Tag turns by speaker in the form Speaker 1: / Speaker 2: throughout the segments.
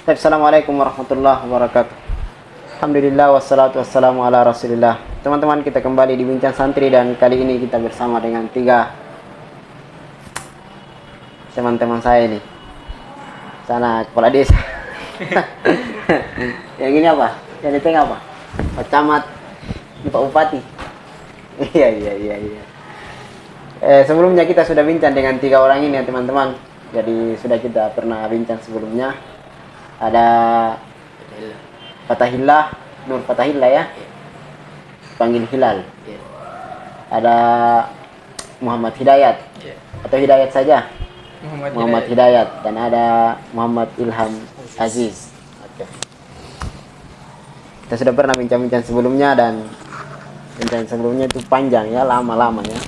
Speaker 1: Assalamualaikum warahmatullahi wabarakatuh. Alhamdulillah wassalatu wassalamu ala rasulillah. Teman-teman, kita kembali di Bincang Santri dan kali ini kita bersama dengan 3 teman-teman saya ini. Sana kepala desa. Yang ini apa? Yang di tengah apa? Pak Camat, Pak Bupati. Iya. Sebelumnya kita sudah bincang dengan 3 orang ini ya teman-teman. Jadi sudah kita pernah bincang sebelumnya. Ada Fatahillah, Nur Fatahillah ya, panggil Hilal. Ada Muhammad Hidayat atau Hidayat saja, Muhammad Hidayat. Dan ada Muhammad Ilham Aziz. Oke. Kita sudah pernah bincang-bincang sebelumnya dan bincang sebelumnya itu panjang ya, lama ya.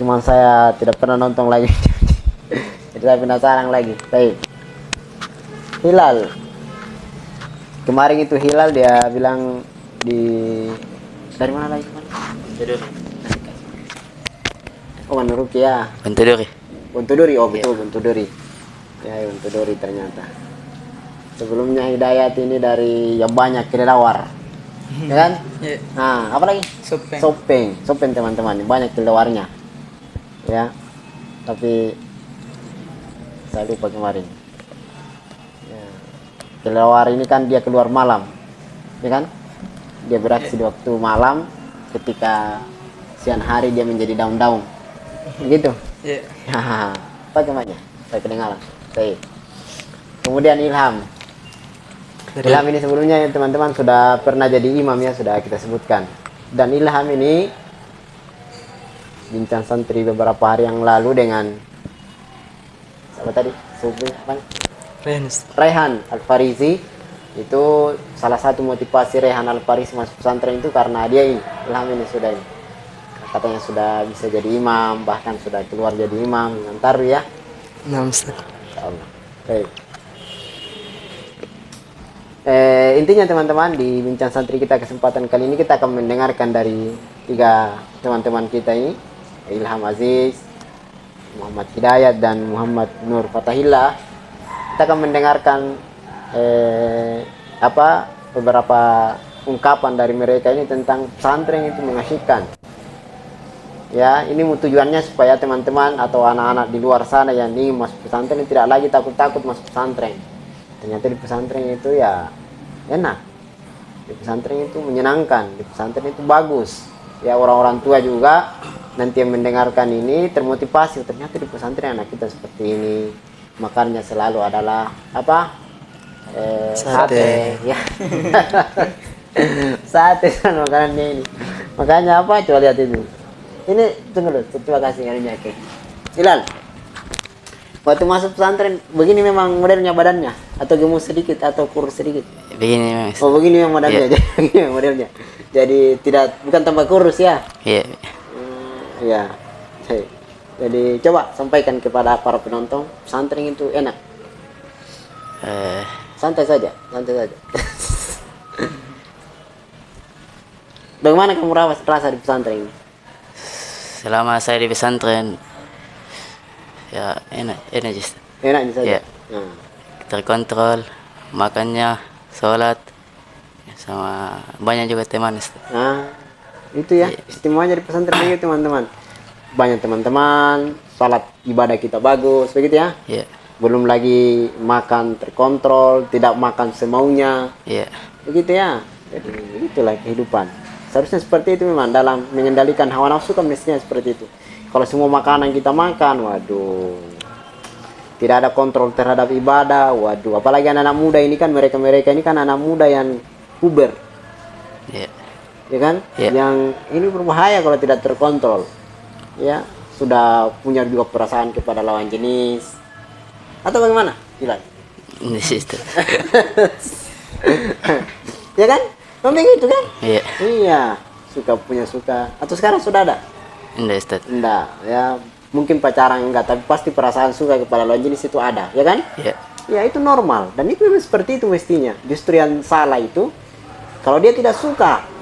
Speaker 1: Cuman saya tidak pernah nonton lagi. Jadi saya penasaran lagi. Baik. Hilal. Kemarin itu Hilal dia bilang dari mana lagi? Oh, Manuruki ya. Buntuduri. Oh, betul Buntuduri. Ya, Buntuduri ternyata. Sebelumnya Hidayat ini dari yang banyak kelelawar. Ya kan? Nah, apa lagi? Sopeng teman-teman. Banyak kelewarnya. Ya. Tapi saya lupa kemarin. Kelelawar ini kan dia keluar malam, ya kan? Dia beraksi di waktu malam, ketika siang hari dia menjadi daun-daun, begitu? Apa namanya? Saya kedengaran. Baik. Kemudian Ilham. Ilham ini sebelumnya teman-teman sudah pernah jadi imam ya, sudah kita sebutkan. Dan Ilham ini bincang santri beberapa hari yang lalu dengan apa tadi? Rehan Al-Farizi. Itu salah satu motivasi Rehan Al-Farizi masuk pesantren itu karena dia ini, Ilham ini sudah ini. Katanya sudah bisa jadi imam, bahkan sudah keluar jadi imam ntar ya. Insyaallah. Baik. Intinya teman-teman, di bincang santri kita kesempatan kali ini kita akan mendengarkan dari 3 teman-teman kita ini, Ilham Aziz, Muhammad Hidayat dan Muhammad Nur Fatahillah. Kita akan mendengarkan beberapa ungkapan dari mereka ini tentang pesantren itu mengasyikkan. Ya, ini tujuannya supaya teman-teman atau anak-anak di luar sana yang ingin masuk pesantren tidak lagi takut-takut masuk pesantren. Ternyata di pesantren itu ya enak. Di pesantren itu menyenangkan, di pesantren itu bagus. Ya, orang-orang tua juga nanti yang mendengarkan ini termotivasi, ternyata di pesantren anak kita seperti ini. Makannya selalu adalah sate ya. Sate kan makanannya ini. Makanya coba lihat itu. Ini tunggu dulu, terima kasih kalinya. Oke. Hilal, waktu masuk pesantren begini memang modelnya badannya atau gemuk sedikit atau kurus sedikit?
Speaker 2: Begini.
Speaker 1: Oh, begini memang modelnya. Jadi modelnya. Jadi bukan tambah kurus ya?
Speaker 2: Iya.
Speaker 1: Ya. Jadi coba sampaikan kepada para penonton, pesantren itu enak. Santai saja. Bagaimana kamu rasa di pesantren ini?
Speaker 2: Selama saya di pesantren, ya enak just.
Speaker 1: Enak saja.
Speaker 2: Ya. Terkontrol, makannya, sholat, sama banyak juga teman.
Speaker 1: Nah, itu ya, istimewanya di pesantren itu teman-teman. Banyak teman-teman, salat ibadah kita bagus, begitu ya?
Speaker 2: Iya.
Speaker 1: Belum lagi makan terkontrol, tidak makan semaunya.
Speaker 2: Iya.
Speaker 1: Begitu ya? Jadi itulah kehidupan. Seharusnya seperti itu memang, dalam mengendalikan hawa nafsu kan mestinya seperti itu. Kalau semua makanan kita makan, waduh. Tidak ada kontrol terhadap ibadah, waduh. Apalagi anak-anak muda ini kan, mereka ini kan anak muda yang puber.
Speaker 2: Iya.
Speaker 1: Ya kan?
Speaker 2: Iya.
Speaker 1: Yang ini berbahaya kalau tidak terkontrol. Ya, sudah punya juga perasaan kepada lawan jenis atau bagaimana? Gila. Ya kan? Memang gitu kan?
Speaker 2: Iya.
Speaker 1: Iya, suka atau sekarang sudah ada?
Speaker 2: Ustaz.
Speaker 1: Enggak, ya mungkin pacaran enggak, tapi pasti perasaan suka kepada lawan jenis itu ada, ya kan?
Speaker 2: Iya.
Speaker 1: Ya, itu normal dan itu memang seperti itu mestinya. Justru yang salah itu kalau dia tidak suka.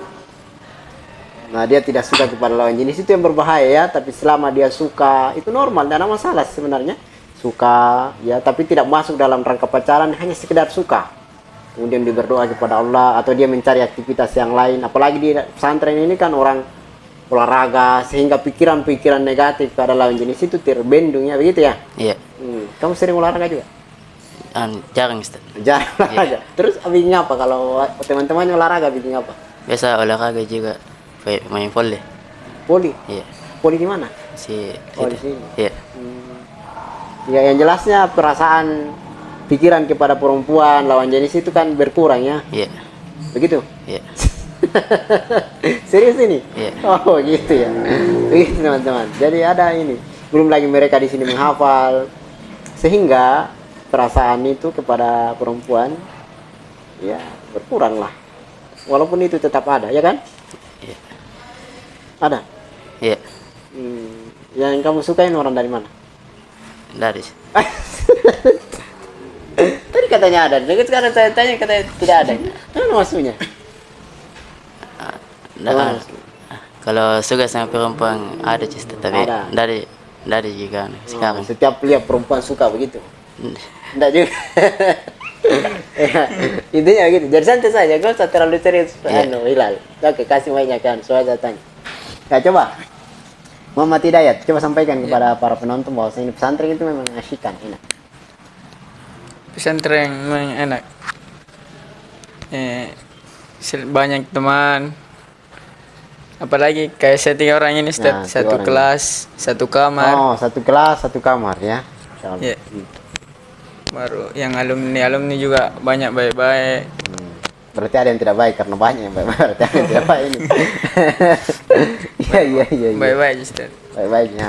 Speaker 1: Nah, dia tidak suka kepada lawan jenis itu yang berbahaya ya, tapi selama dia suka itu normal, tidak ada masalah sebenarnya. suka, ya, tapi tidak masuk dalam rangka pacaran, hanya sekedar suka. Kemudian dia berdoa kepada Allah atau dia mencari aktivitas yang lain. Apalagi di pesantren ini kan orang olahraga, sehingga pikiran-pikiran negatif pada lawan jenis itu terbendung, ya begitu ya.
Speaker 2: Iya.
Speaker 1: Kamu sering olahraga juga?
Speaker 2: Jarang Ustaz.
Speaker 1: Jarang olahraga. Terus bikin apa kalau teman-temannya olahraga, bikin apa?
Speaker 2: Biasa olahraga juga, kayak main volley.
Speaker 1: Poli.
Speaker 2: Iya.
Speaker 1: Poli di mana?
Speaker 2: Si
Speaker 1: Oh, di
Speaker 2: situ.
Speaker 1: sini.
Speaker 2: Iya.
Speaker 1: Ya, yang jelasnya perasaan pikiran kepada perempuan lawan jenis itu kan berkurang, ya.
Speaker 2: Iya.
Speaker 1: Begitu?
Speaker 2: Iya.
Speaker 1: Serius ini?
Speaker 2: Iya.
Speaker 1: Oh, gitu ya. Begitu teman-teman. Jadi ada ini. Belum lagi mereka di sini menghafal, sehingga perasaan itu kepada perempuan ya berkurang lah. Walaupun itu tetap ada, ya kan?
Speaker 2: Iya.
Speaker 1: Ada.
Speaker 2: Iya.
Speaker 1: Yang kamu sukain orang dari mana?
Speaker 2: Dari.
Speaker 1: Tadi katanya ada, jadi sekarang saya tanya katanya tidak ada. Mana maksudnya?
Speaker 2: Nah, kalau suka sama perempuan ada Ustaz, tapi
Speaker 1: Ada.
Speaker 2: dari juga sekarang.
Speaker 1: Setiap lihat perempuan suka begitu. Enggak juga. Ya, intinya gitu. Jadi santai saja, gak usah terlalu serius. Hilal. Oke, kasih banyak kan, soal saya tanya. Ya, coba. Muhammad Hidayat, coba sampaikan kepada para penonton bahwa ini pesantren itu memang asyikan, enak.
Speaker 3: Pesantren memang enak. Banyak teman. Apalagi kayak saya 3 orang ini, Ustaz.
Speaker 1: Nah, 3
Speaker 3: Satu
Speaker 1: orang
Speaker 3: kelas, satu kamar.
Speaker 1: Oh, satu kelas, satu kamar ya. Insyaallah.
Speaker 3: Iya. Baru yang alumni juga banyak baik-baik.
Speaker 1: Berarti ada yang tidak baik karena banyak yang baik. Berarti ada yang tidak baik ini. Iya.
Speaker 3: Baik-baik, Ustaz.
Speaker 1: Baik-baiknya.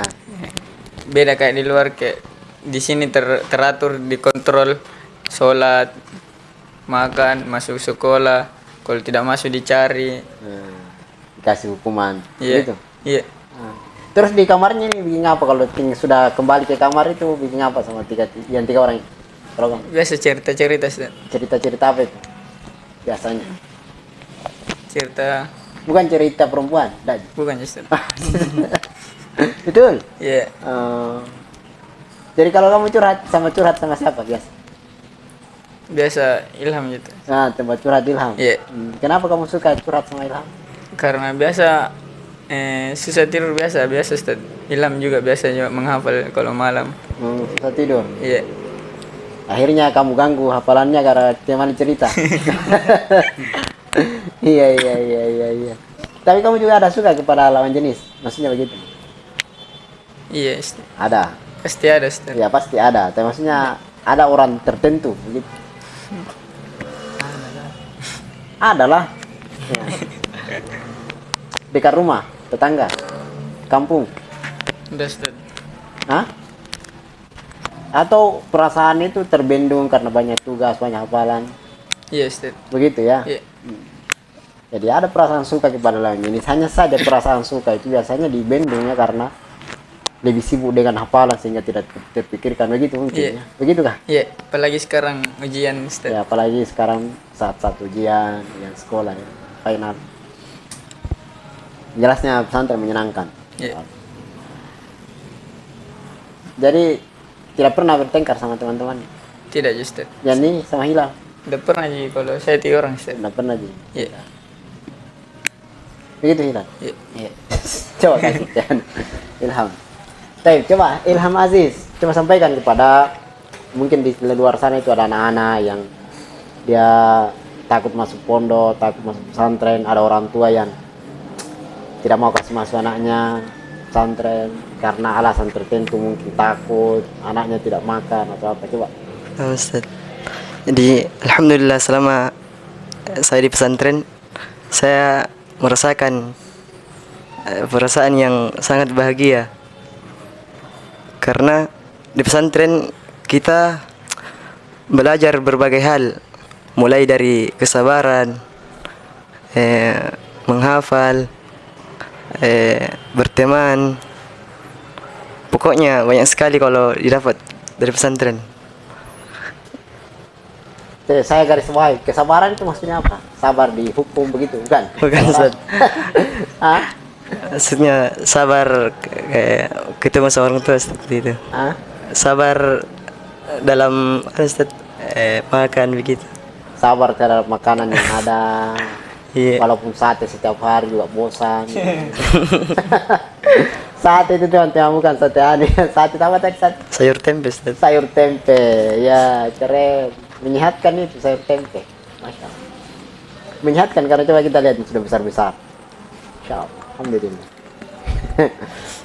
Speaker 3: Beda kayak di luar, kayak di sini teratur, dikontrol, sholat, makan, masuk sekolah. Kalau tidak masuk dicari.
Speaker 1: Dikasih hukuman.
Speaker 3: Iya.
Speaker 1: Gitu.
Speaker 3: Iya.
Speaker 1: Terus di kamarnya ini bikin apa kalau sudah kembali ke kamar itu bikin apa sama yang 3 orang? Kalau kamu
Speaker 3: Biasa cerita-cerita, Ustaz.
Speaker 1: cerita-cerita apa itu? Biasanya.
Speaker 3: Cerita
Speaker 1: Bukan cerita perempuan, enggak.
Speaker 3: bukan, Ustaz.
Speaker 1: Betul.
Speaker 3: Iya.
Speaker 1: Jadi kalau kamu curhat sama siapa biasa?
Speaker 3: Biasa Ilham gitu.
Speaker 1: Nah, tempat curhat Ilham.
Speaker 3: Iya.
Speaker 1: Kenapa kamu suka curhat sama Ilham?
Speaker 3: Karena biasa susah tidur, biasa Ustaz. Ilham juga biasanya menghafal kalau malam.
Speaker 1: Susah tidur.
Speaker 3: Iya.
Speaker 1: Akhirnya kamu ganggu hafalannya karena teman cerita. Iya. Tapi kamu juga ada suka kepada lawan jenis, maksudnya begitu?
Speaker 3: Iya, Ustaz.
Speaker 1: Ada.
Speaker 3: Pasti ada, Ustaz.
Speaker 1: Ya pasti ada. Tapi maksudnya ada orang tertentu begitu. Adalah. Ya. Dekat rumah, tetangga, kampung.
Speaker 3: Udah, Ustaz.
Speaker 1: Hah? Atau perasaan itu terbendung karena banyak tugas, banyak hafalan.
Speaker 3: Iya, Ustaz.
Speaker 1: Begitu ya.
Speaker 3: Iya.
Speaker 1: Jadi ada perasaan suka kepada lawan jenis. Hanya saja perasaan suka itu biasanya dibendungnya karena lebih sibuk dengan hafalan sehingga tidak terpikirkan begitu mungkin.
Speaker 3: Iya.
Speaker 1: Ya. Begitu kah?
Speaker 3: Iya, apalagi sekarang ujian, Ustaz.
Speaker 1: Ya apalagi sekarang saat ujian, yang sekolah ya, final. Jelasnya pesantren menyenangkan.
Speaker 3: Iya.
Speaker 1: Jadi tidak pernah bertengkar sama teman-teman.
Speaker 3: Tidak, Ustaz.
Speaker 1: Yani sama Hilal.
Speaker 3: Udah pernah sih kalau saya 3 orang, Ustaz.
Speaker 1: Tidak pernah ji.
Speaker 3: Iya.
Speaker 1: Begitu Hilal.
Speaker 3: Iya.
Speaker 2: Iya.
Speaker 1: Coba kasih jangan. Ilham. Baik, coba Ilham Aziz, coba sampaikan kepada mungkin di luar sana itu ada anak-anak yang dia takut masuk pondok, takut masuk pesantren, ada orang tua yang tidak mau kasih masuk anaknya pesantren karena alasan tertentu, mungkin takut anaknya tidak makan atau apa. Coba.
Speaker 4: Ustaz. Jadi alhamdulillah selama saya di pesantren saya merasakan perasaan yang sangat bahagia. Karena di pesantren kita belajar berbagai hal, mulai dari kesabaran, menghafal, berteman. Pokoknya banyak sekali kalau didapat dari pesantren.
Speaker 1: Saya garis bawahi, kesabaran itu maksudnya apa? Sabar di hukum begitu, bukan?
Speaker 4: Bukan, Ustaz.
Speaker 1: Hah?
Speaker 4: Maksudnya sabar kayak ketemu sama orang tua seperti itu.
Speaker 1: Hah?
Speaker 4: sabar dalam Ustaz, makan begitu.
Speaker 1: Sabar terhadap makanan yang ada.
Speaker 4: Iya.
Speaker 1: Walaupun sate setiap hari juga bosan. Sate itu teman-teman, bukan sate aneh. Sate apa tadi?
Speaker 4: Sayur tempe Ustaz.
Speaker 1: Sayur tempe. Ya, keren. Menyehatkan itu sayur tempe. Masya Allah. Menyehatkan karena coba kita lihat sudah besar-besar. Masya Allah. Alhamdulillah.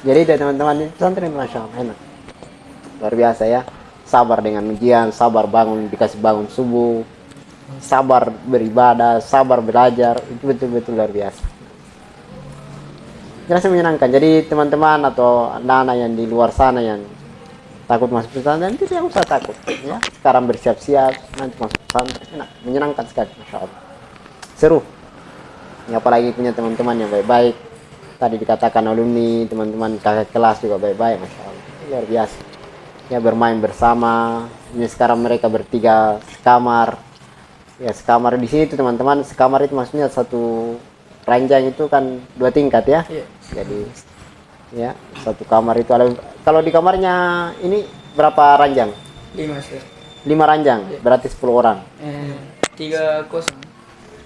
Speaker 1: Jadi itu teman-teman, ini pesantren Masya Allah, enak. Luar biasa ya. Sabar dengan ujian, sabar bangun, dikasih bangun subuh, sabar beribadah, sabar belajar, itu betul-betul luar biasa. Jelas menyenangkan. Jadi teman-teman atau anak-anak yang di luar sana yang takut masuk pesantren, tidak usah takut ya. Sekarang bersiap-siap, nanti masuk pesantren, enak, menyenangkan sekali, Masya Allah. Seru. Ya, apalagi punya teman-teman yang baik-baik. Tadi dikatakan alumni, teman-teman kakak kelas juga baik-baik, Masya Allah. Luar biasa. Ya, bermain bersama. Ini sekarang mereka bertiga sekamar. Ya, sekamar di sini tuh teman-teman, sekamar itu maksudnya satu ranjang itu kan 2 tingkat ya.
Speaker 3: Iya.
Speaker 1: Jadi ya, satu kamar itu ada, kalau di kamarnya ini berapa ranjang?
Speaker 3: 5 Ustaz.
Speaker 1: 5 ranjang, berarti 10 orang.
Speaker 3: 3-0.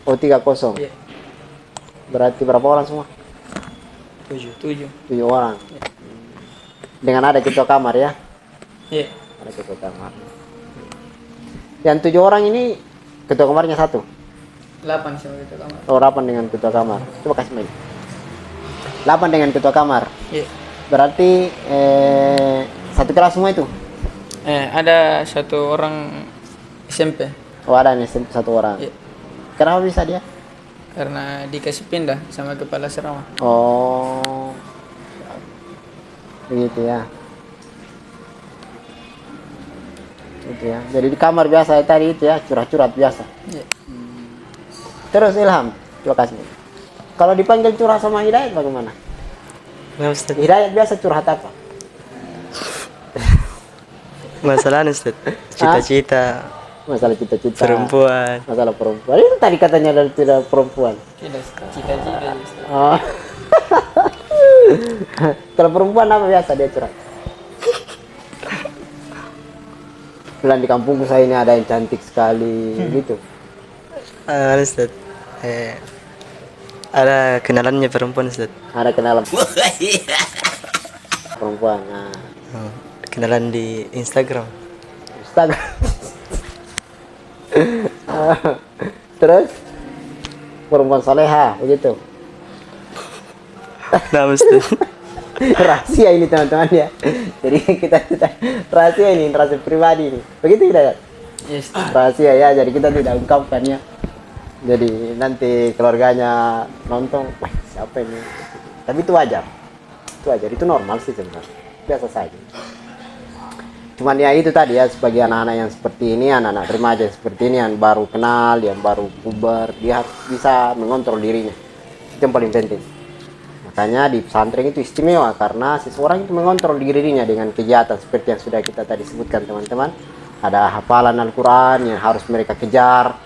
Speaker 1: Oh, 3-0.
Speaker 3: Iya.
Speaker 1: Berarti berapa orang semua?
Speaker 3: 7.
Speaker 1: 7 orang. Dengan ada ketua kamar ya.
Speaker 3: Iya.
Speaker 1: Ada ketua kamar. Yang 7 orang ini ketua kamarnya 1.
Speaker 3: 8 sama kita kamar.
Speaker 1: Oh, 8 dengan ketua kamar. Coba kasih main. 8 dengan ketua kamar.
Speaker 3: Iya.
Speaker 1: Berarti satu kelas semua itu.
Speaker 3: Ada 1 orang SMP.
Speaker 1: Oh, ada nih 1 orang.
Speaker 3: Iya.
Speaker 1: Kenapa bisa dia?
Speaker 3: Karena dikasih pindah sama kepala asrama.
Speaker 1: Oh, begitu ya. Itu ya. Jadi di kamar biasa tadi itu ya, curhat-curhat biasa.
Speaker 3: Iya.
Speaker 1: Terus Ilham, coba kasih. Kalau dipanggil curhat sama Hidayat bagaimana?
Speaker 4: Nah, Ustaz.
Speaker 1: Hidayat biasa curhat apa?
Speaker 4: Masalah Ustaz. Cita-cita,
Speaker 1: Masalah cita-cita.
Speaker 4: perempuan.
Speaker 1: Masalah perempuan. Itu tadi katanya ada tidak perempuan.
Speaker 3: Tidak cita-cita Ustaz.
Speaker 1: Oh. Kalau perempuan apa biasa dia curhat? Bilang di kampungku saya ini ada yang cantik sekali gitu.
Speaker 4: Ustaz. Ada kenalannya perempuan Ustaz.
Speaker 1: Ada kenalan perempuan. Nah,
Speaker 4: Oh, kenalan di Instagram.
Speaker 1: Instagram. Terus perempuan soleha begitu.
Speaker 4: Nah, Ustaz.
Speaker 1: Rahasia ini teman-teman ya. Jadi kita rahasia ini, rahasia pribadi ini. Begitu tidak?
Speaker 3: Yes.
Speaker 1: Rahasia ya. Jadi kita tidak ungkapkan ya. Jadi nanti keluarganya nonton, wah siapa ini? Tapi itu wajar. Itu wajar, itu normal sih sebenarnya. Biasa saja. Cuman ya itu tadi ya, sebagai anak-anak yang seperti ini, anak-anak remaja seperti ini yang baru kenal, yang baru puber, dia harus bisa mengontrol dirinya. Itu yang paling penting. Makanya di pesantren itu istimewa karena seseorang itu mengontrol dirinya dengan kegiatan seperti yang sudah kita tadi sebutkan teman-teman. Ada hafalan Al-Quran yang harus mereka kejar.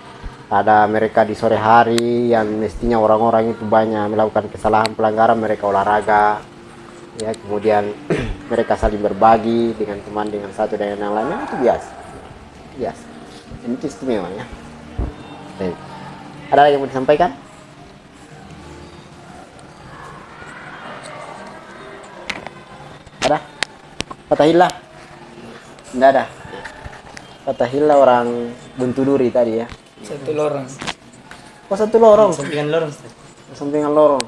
Speaker 1: Ada mereka di sore hari yang mestinya orang-orang itu banyak melakukan kesalahan pelanggaran, mereka olahraga. Ya, kemudian mereka saling berbagi dengan teman, dengan satu dan yang lainnya, itu biasa. Biasa. Ini itu istimewa ya. Baik. Ada lagi yang mau disampaikan? Ada? Fatahillah? Tidak ada. Fatahillah orang Buntuduri tadi ya.
Speaker 3: 1 lorong.
Speaker 1: Oh, 1 lorong.
Speaker 4: Sampingan lorong Ustaz.
Speaker 1: Sampingan lorong.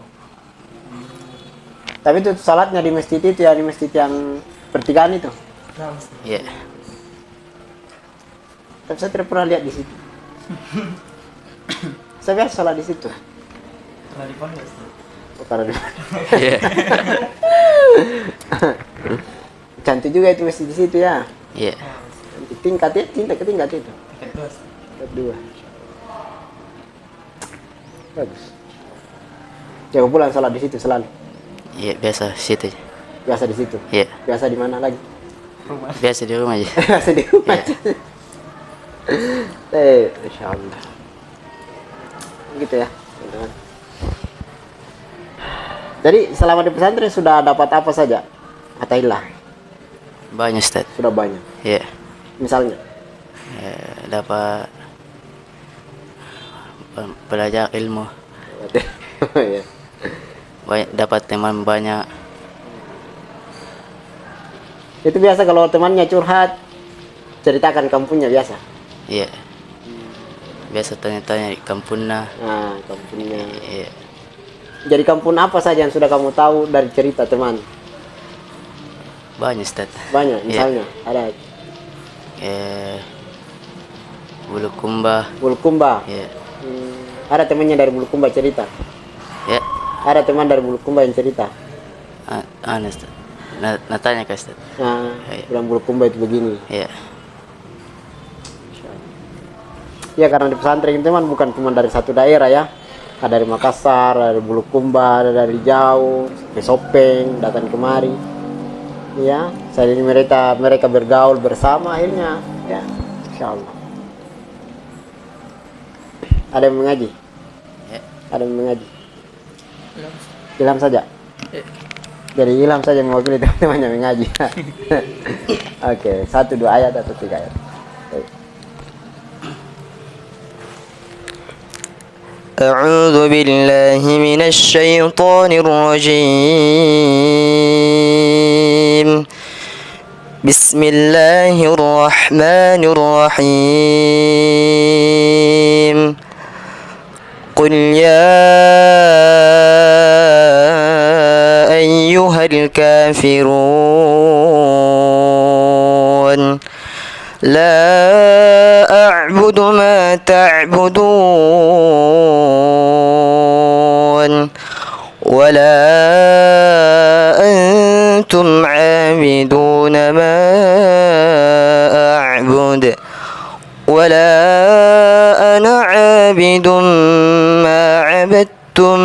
Speaker 1: Tapi itu salatnya di masjid itu ya, di masjid yang pertigaan itu.
Speaker 4: Nah, Ustaz.
Speaker 2: Iya.
Speaker 1: Tapi saya tidak pernah lihat di situ. Saya biasa salat di situ.
Speaker 4: Pernah di pondok Ustaz.
Speaker 1: Oh, karena di-
Speaker 2: Iya.
Speaker 1: Cantik juga itu masjid di situ ya.
Speaker 2: Iya.
Speaker 1: Tingkat ya, tingkat ke tingkat itu.
Speaker 4: Tingkat 2 Ustaz.
Speaker 1: Tingkat 2. Bagus. Ya, pulang salat di situ selalu.
Speaker 2: Iya, biasa situ.
Speaker 1: Biasa di situ.
Speaker 2: Iya.
Speaker 1: Biasa di mana lagi?
Speaker 2: Biasa di rumah aja.
Speaker 1: Biasa di rumah. Insya Allah. Gitu ya, teman-teman. Jadi selama di pesantren sudah dapat apa saja? Atailah.
Speaker 2: Banyak Ustaz.
Speaker 1: Sudah banyak.
Speaker 2: Ya.
Speaker 1: Misalnya,
Speaker 2: Dapat belajar ilmu.
Speaker 1: ya.
Speaker 2: Banyak, dapat teman banyak.
Speaker 1: Itu biasa kalau temannya curhat, ceritakan kampungnya biasa.
Speaker 2: Ya. Biasa tanya-tanya di kampungnya.
Speaker 1: Nah, kampungnya.
Speaker 2: Ya.
Speaker 1: Jadi kampung apa saja yang sudah kamu tahu dari cerita teman?
Speaker 2: Banyak Ustaz.
Speaker 1: Banyak, misalnya ada
Speaker 2: Eh, Bulukumba.
Speaker 1: Bulukumba.
Speaker 2: Ya.
Speaker 1: Ada temannya dari Bulukumba cerita.
Speaker 2: Ya.
Speaker 1: Ada teman dari Bulukumba yang cerita.
Speaker 2: Anu Ustaz. Natanya ke Ustaz.
Speaker 1: Nah,
Speaker 2: Iya.
Speaker 1: bilang Bulukumba itu begini.
Speaker 2: Ya.
Speaker 1: Ya karena di pesantren teman bukan cuma dari satu daerah ya. Ada dari Makassar, ada dari Bulukumba, ada dari jauh, ke Sopeng, datang kemari. Ya, saat ini mereka bergaul bersama akhirnya ya, insya Allah. Ada yang mengaji?
Speaker 2: Ya.
Speaker 1: Ada yang mengaji? Ilham saja?
Speaker 3: Ya.
Speaker 1: Jadi Ilham saja mewakili teman-temannya mengaji. Oke, 1, 2 ayat atau 3 ayat? Baik.
Speaker 4: أعوذ بالله من الشيطان الرجيم بسم الله الرحمن الرحيم قل يا أيها الكافرون لا أعبد ما تعبدون ولا أنتم عابدون ما أعبد ولا أنا عابد ما عبدتم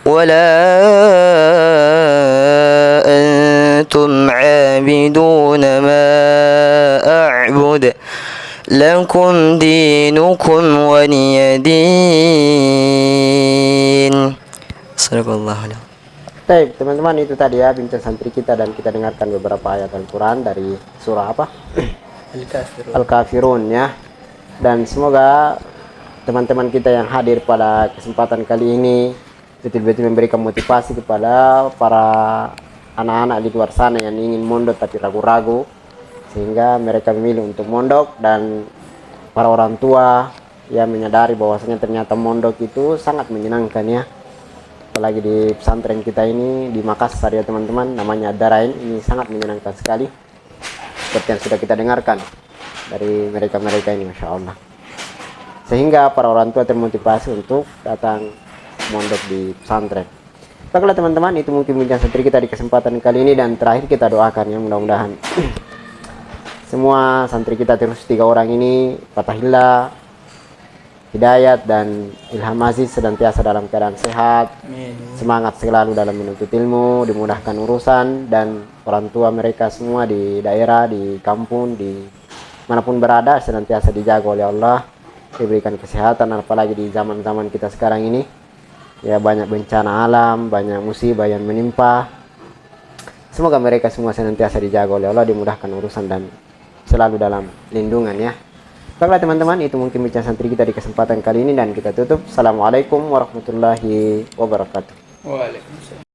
Speaker 4: ولا أنتم عابدون ما أعبد لكم دينكم ولي دين صدق الله العظيم.
Speaker 1: Baik, teman-teman, itu tadi ya bincang santri kita dan kita dengarkan beberapa ayat Al-Quran dari surah apa?
Speaker 3: Al-Kafirun.
Speaker 1: Al-Kafirun ya. Dan semoga teman-teman kita yang hadir pada kesempatan kali ini betul-betul memberikan motivasi kepada para anak-anak di luar sana yang ingin mondok tapi ragu-ragu, sehingga mereka memilih untuk mondok, dan para orang tua yang menyadari bahwasanya ternyata mondok itu sangat menyenangkan ya. Apalagi di pesantren kita ini di Makassar ya teman-teman, namanya Darain, ini sangat menyenangkan sekali seperti yang sudah kita dengarkan dari mereka-mereka ini, Masya Allah. Sehingga para orang tua termotivasi untuk datang mondok di pesantren. Baiklah teman-teman, itu mungkin bincang santri kita di kesempatan kali ini, dan terakhir kita doakan ya, mudah-mudahan semua santri kita terus 3 orang ini, Fatahillah, Hidayat, dan Ilham Aziz senantiasa dalam keadaan sehat, semangat selalu dalam menuntut ilmu, dimudahkan urusan, dan orang tua mereka semua di daerah, di kampung, di manapun berada senantiasa dijaga oleh Allah, diberikan kesehatan. Apalagi di zaman-zaman kita sekarang ini ya, banyak bencana alam, banyak musibah yang menimpa. Semoga mereka semua senantiasa dijaga oleh Allah, dimudahkan urusan, dan selalu dalam lindungan ya. Baiklah teman-teman, itu mungkin bincang santri kita di kesempatan kali ini, dan kita tutup. Assalamualaikum warahmatullahi wabarakatuh.
Speaker 3: Waalaikumsalam.